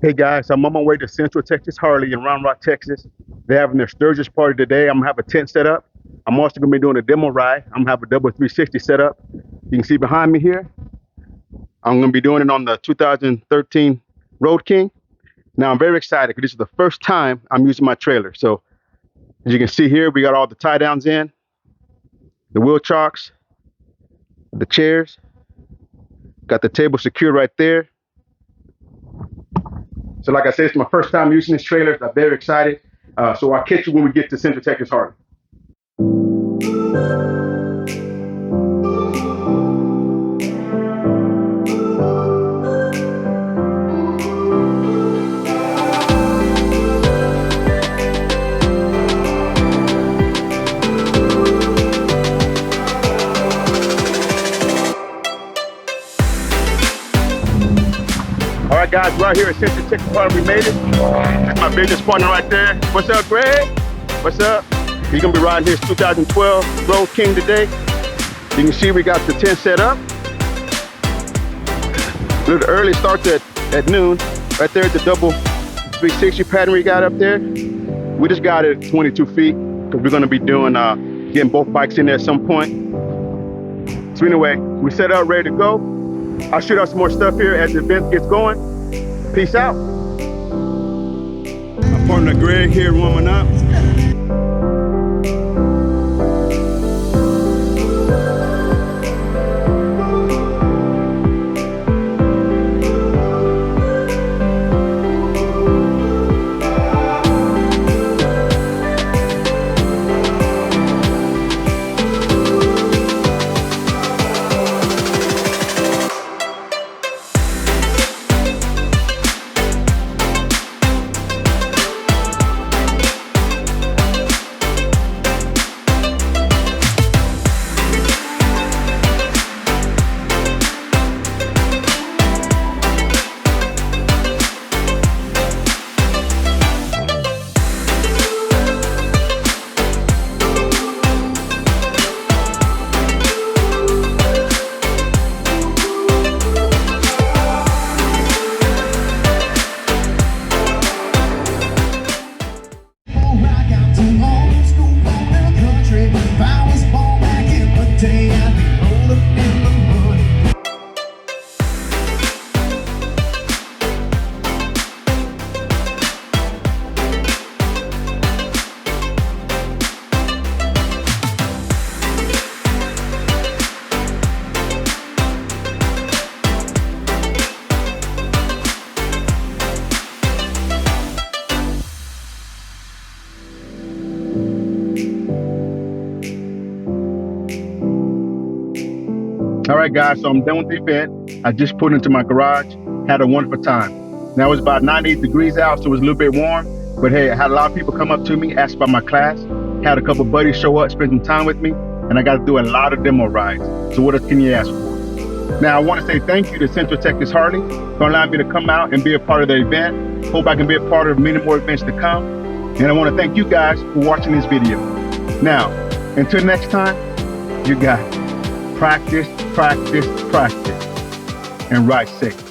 Hey guys, I'm on my way to Central Texas Harley in Round Rock, Texas. They're having their Sturgis party today. I'm gonna have a tent set up. I'm also gonna be doing a demo ride. I'm gonna have a double 360 set up. You can see behind me here. I'm gonna be doing it on the 2013 Road King. Now I'm very excited because this is the first time I'm using my trailer. So as you can see here, we got all the tie downs in, the wheel chocks, the chairs, got the table secured right there. So like I said, it's my first time using this trailer. I'm very excited. So I'll catch you when we get to Central Texas Harley. All right, guys, we're out here at Central Texas Harley. We made it. That's my business partner right there. What's up, Greg? What's up? He's gonna be riding his 2012 Road King today. You can see we got the tent set up. A little early, starts at noon. Right there at the double 360 pattern we got up there. We just got it at 22 feet because we're gonna be doing getting both bikes in there at some point. So anyway, we set up, ready to go. I'll shoot out some more stuff here as the event gets going. Peace out. My partner Greg here warming up. All right, guys, so I'm done with the event. I just put into my garage, had a wonderful time. Now it was about 98 degrees out, so it was a little bit warm, but hey, I had a lot of people come up to me, ask about my class, had a couple buddies show up, spend some time with me, and I got to do a lot of demo rides. So what else can you ask for? Now I want to say thank you to Central Texas Harley for allowing me to come out and be a part of the event. Hope I can be a part of many more events to come. And I want to thank you guys for watching this video. Now, until next time, you got it. Practice, practice, practice, and ride safe.